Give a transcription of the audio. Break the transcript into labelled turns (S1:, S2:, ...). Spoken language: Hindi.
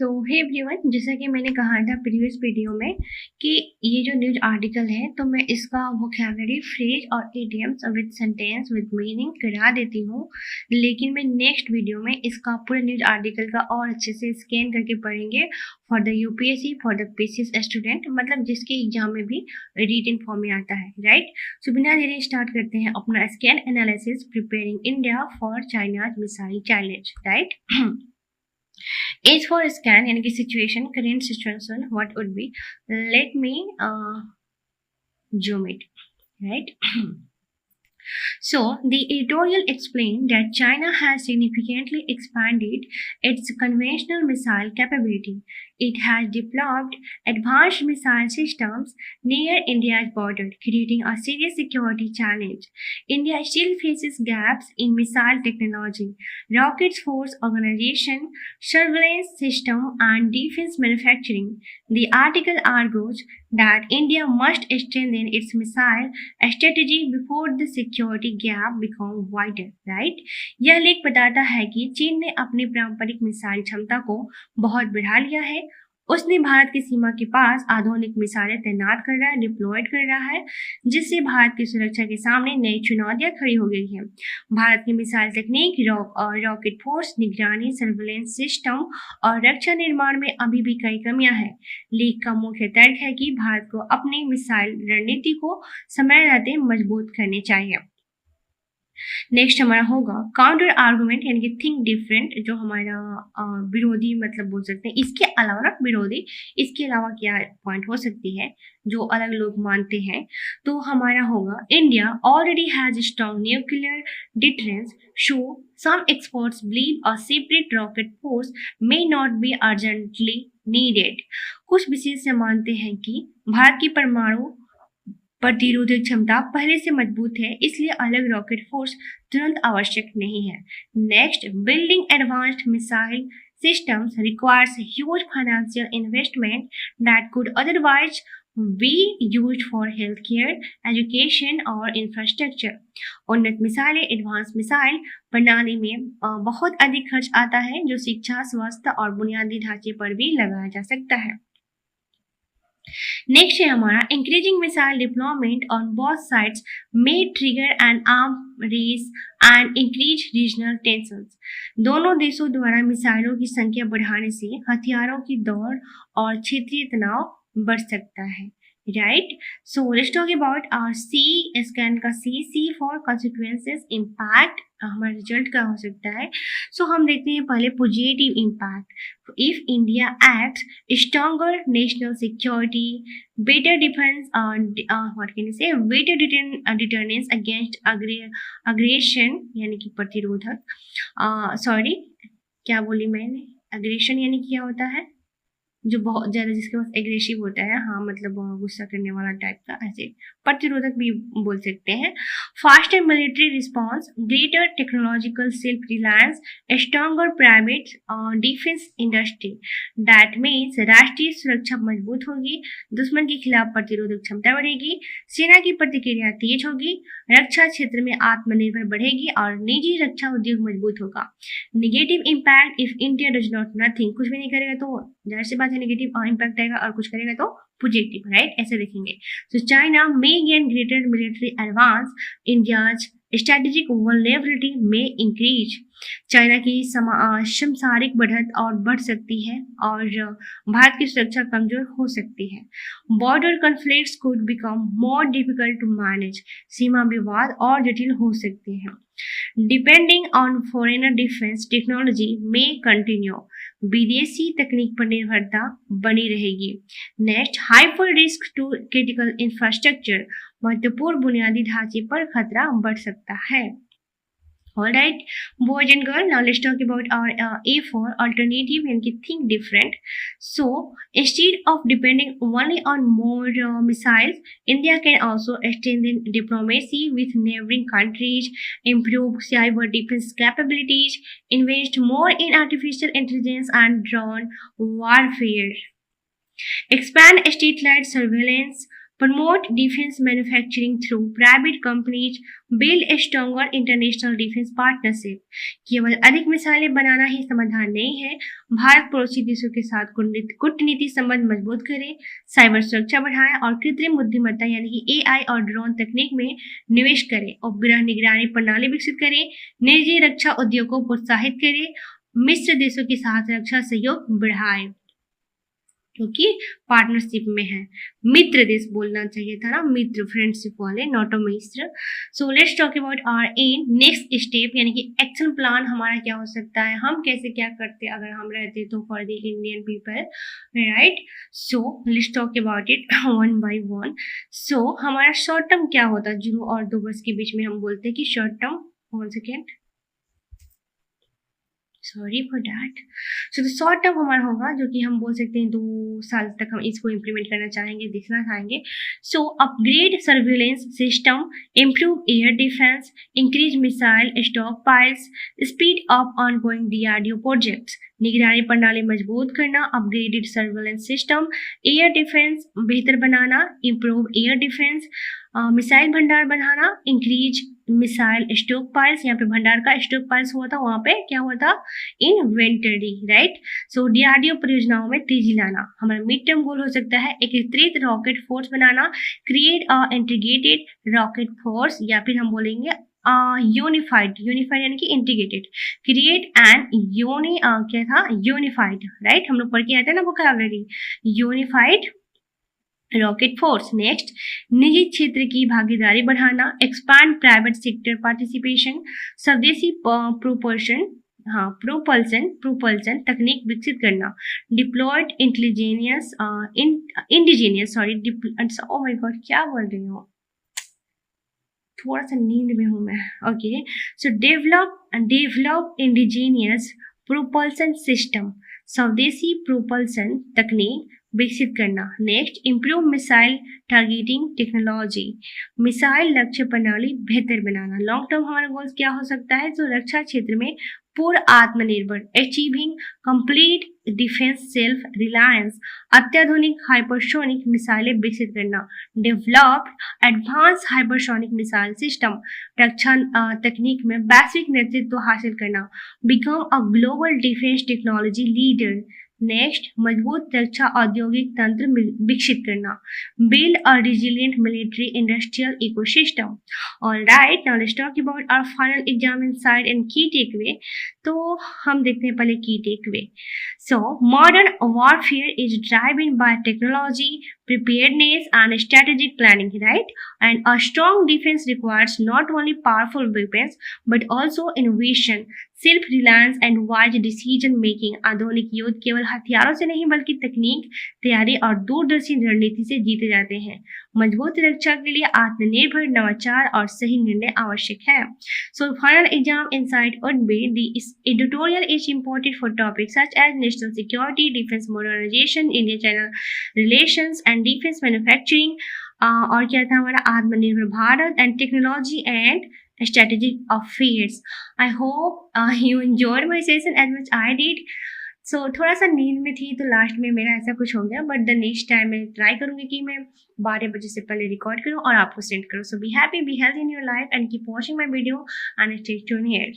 S1: सो हे एवरीवन, जैसा कि मैंने कहा था प्रीवियस वीडियो में कि ये जो न्यूज आर्टिकल है तो मैं इसका वोकैबुलरी फ्रेज और idioms with sentence with meaning करा देती हूँ, लेकिन मैं नेक्स्ट वीडियो में इसका पूरा न्यूज आर्टिकल का और अच्छे से स्कैन करके पढ़ेंगे for the UPSC for the PCS student, मतलब जिसके एग्जाम में भी रिटन फॉर्म में आता है, राइट। सो बिना देरी स्टार्ट करते हैं अपना scan analysis preparing India for China's missile challenge, right. H for scan यानी कि situation, current situation, what would be? Let me zoom it, right? So, the editorial explained that China has significantly expanded its conventional missile capability. It has developed advanced missile systems near India's border, creating a serious security challenge. India still faces gaps in missile technology, rocket force organization, surveillance system, and defense manufacturing. The article argues that India must strengthen its missile strategy before the security gap become wider, right? यह लेख बताता है कि चीन ने अपनी पारंपरिक मिसाइल क्षमता को बहुत बढ़ा लिया है। उसने भारत की सीमा के पास आधुनिक मिसाइलें तैनात कर रहा है, डिप्लॉयड कर रहा है, जिससे भारत की सुरक्षा के सामने नई चुनौतियां खड़ी हो गई हैं। भारत की मिसाइल तकनीक, रॉकेट फोर्स, निगरानी, सर्वेलेंस सिस्टम और रक्षा निर्माण में अभी भी कई कमियां हैं। लेख का मुख्य तर्क है कि भारत को अपनी मिसाइल रणनीति को समय रहते मजबूत करने चाहिए। नेक्स्ट हमारा होगा काउंटर आर्गुमेंट यानी कि थिंक डिफरेंट, जो हमारा विरोधी मतलब बोल सकते हैं। इसके अलावा ना विरोधी, इसके अलावा क्या पॉइंट हो सकती है जो अलग लोग मानते हैं, तो हमारा होगा India already has strong nuclear deterrence, so some experts believe a separate rocket force may not be urgently needed. कुछ विशेषज्ञ मानते हैं कि भारत की परमाणु प्रतिरोधक क्षमता पहले से मजबूत है, इसलिए अलग रॉकेट फोर्स तुरंत आवश्यक नहीं है। Next, building advanced missile systems requires huge financial investment that could otherwise be used for healthcare, education और infrastructure. उन्नत मिसाइलें, एडवांस मिसाइल प्रणाली में बहुत अधिक खर्च आता है, जो शिक्षा, स्वास्थ्य और बुनियादी ढांचे पर भी लगाया जा सकता है। नेक्स्ट है हमारा increasing missile deployment on both sides may trigger an arm race and increase regional tensions. दोनों देशों द्वारा मिसाइलों की संख्या बढ़ाने से हथियारों की दौड़ और क्षेत्रीय तनाव बढ़ सकता है, right. So let's talk about our C scan का सी फॉर कॉन्सिक्वेंसेस इम्पैक्ट, हमारा रिजल्ट क्या हो सकता है। सो हम देखते हैं पहले positive impact. If India acts stronger national security, better defence, what can you say, better deterrence against aggression यानी कि प्रतिरोधक, सॉरी क्या बोली मैंने, अग्रेशन यानी क्या होता है, जो बहुत ज़्यादा जिसके पास एग्रेसिव होता है, हाँ मतलब गुस्सा करने वाला टाइप का, ऐसे प्रतिरोधक भी बोल सकते हैं। Faster military response, greater technological self reliance, stronger private defence industry. That means राष्ट्रीय सुरक्षा मजबूत होगी, दुश्मन के खिलाफ प्रतिरोधक क्षमता बढ़ेगी, सेना की प्रतिक्रिया तेज होगी, रक्षा क्षेत्र में आत्मनिर्भर बढ़ेगी और निजी रक्षा उद्योग मजबूत होगा। Negative impact, if India does not nothing, कुछ भी नहीं करेगा तो जाहिर सी बात है नेगेटिव इम्पैक्ट आएगा, और कुछ करेगा तो पॉजिटिव, राइट, ऐसे देखेंगे। So China may gain greater military advance, India's strategic vulnerability में इंक्रीज। चाइना की समसामयिक बढ़त और बढ़ सकती है और भारत की सुरक्षा कमजोर हो सकती है। Border conflicts could become more difficult to manage, सीमा विवाद और जटिल हो सकते हैं। Depending on foreigner defence technology में कंटिन्यू, विदेशी तकनीक पर निर्भरता बनी रहेगी। Next, hyper risk to critical infrastructure, महत्वपूर्ण बुनियादी ढांचे पर खतरा बढ़ सकता है। Alright, boys and girls, now let's talk about our A for alternative and think different. So, instead of depending only on more missiles, India can also strengthen diplomacy with neighboring countries, improve cyber defense capabilities, invest more in artificial intelligence and drone warfare, expand state-led surveillance, promote defense manufacturing through private companies, build a stronger international defense partnership. केवल अधिक मिसाइलें बनाना ही समाधान नहीं है, भारत पड़ोसी देशों के साथ कूटनीति संबंध मजबूत करे, साइबर सुरक्षा बढ़ाए और कृत्रिम बुद्धिमत्ता यानी कि AI और ड्रोन तकनीक में निवेश करे, उपग्रह निगरानी प्रणाली विकसित करे, निजी रक्षा उद्योग को प्रोत्साहित करे, मित्र देशों के साथ रक्षा सहयोग बढ़ाए, क्योंकि पार्टनरशिप में है। मित्र देश बोलना चाहिए था ना, मित्र, फ्रेंडशिप वाले, नॉट अ मित्र। So let's talk about our an next step यानी कि एक्शन प्लान हमारा क्या हो सकता है, हम कैसे क्या करते अगर हम रहते तो for the Indian people, right. So let's talk about it one by one. So हमारा शॉर्ट टर्म क्या होता है, 0 और 2 वर्ष के बीच में हम बोलते हैं कि short term, 1 second, sorry for that. So short term हमारा होगा जो कि हम बोल सकते हैं 2 साल तक हम इसको इम्प्लीमेंट करना चाहेंगे, देखना चाहेंगे। So upgrade surveillance system, improve air defence, increase missile stockpiles, speed up ongoing DRDO projects, निगरानी प्रणाली मजबूत करना, upgraded surveillance system, air defence बेहतर बनाना, इम्प्रूव एयर डिफेंस, मिसाइल भंडार बढ़ाना, इंक्रीज मिसाइल स्टॉक पाइल्स, यहाँ पे भंडार का स्टॉक पाइल्स हुआ था, वहाँ पे क्या हुआ था, इन्वेंटरी, राइट। सो DRDO परियोजनाओं में तेजी लाना, हमारा मिड टर्म गोल हो सकता है एकीकृत rocket force banana, create a integrated rocket force, या फिर हम बोलेंगे यूनिफाइड यानी कि इंटीग्रेटेड, क्रिएट एंड क्या था, यूनिफाइड, राइट, हम लोग पढ़ के आते हैं ना vocabulary, unified rocket force. Next, निजी क्षेत्र की भागीदारी बढ़ाना, एक्सपांड प्राइवेट सेक्टर पार्टिसिपेशन, स्वदेशी प्रोपल्सन तकनीक विकसित करना, deployed indigenous oh my god क्या बोल रही हूँ, थोड़ा सा नींद में हूँ मैं, ओके। सो डेवलप इंडिजीनियस प्रोपल्सन सिस्टम, स्वदेशी प्रोपल्सन तकनीक विकसित करना। Next, improve missile targeting technology, missile लक्ष्य प्रणाली बेहतर बनाना। लॉन्ग टर्म हमारा गोल्स क्या हो सकता है, जो रक्षा क्षेत्र में पूर्ण आत्मनिर्भर, achieving complete defence self reliance, अत्याधुनिक हाइपरसोनिक मिसाइलें विकसित करना, developed advance hypersonic missile system, रक्षा तकनीक में वैश्विक नेतृत्व हासिल करना, become a global defence technology leader. Next, मजबूत रक्षा औद्योगिक तंत्र विकसित करना, build a resilient military industrial ecosystem. Alright, now let's talk about our final exam insight and key takeaway. तो हम देखते हैं पहले key takeaway. So modern warfare is driven bye technology, preparedness and strategic planning, right? And a strong defense requires not only powerful weapons but also innovation, self-reliance and wise decision making. आधुनिक युद्ध केवल हथियारों से नहीं बल्कि तकनीक, तैयारी और दूरदर्शी रणनीति से जीते जाते हैं। मजबूत रक्षा के लिए आत्मनिर्भर, नवाचार और सही निर्णय आवश्यक है। So final exam insight would be the editorial is important for topics such as national security, defense modernization, India-China relations and defense manufacturing, और क्या था हमारा, आत्मनिर्भर Bharat and technology and strategic affairs. I hope you enjoyed my session as much I did. So थोड़ा सा नींद में थी तो लास्ट में मेरा ऐसा कुछ हो गया, बट द नेक्स्ट टाइम मैं ट्राई करूंगी कि मैं 12 बजे से पहले रिकॉर्ड करूं और आपको सेंड करूं. So be happy, be healthy in your life and keep watching my video and stay tuned here.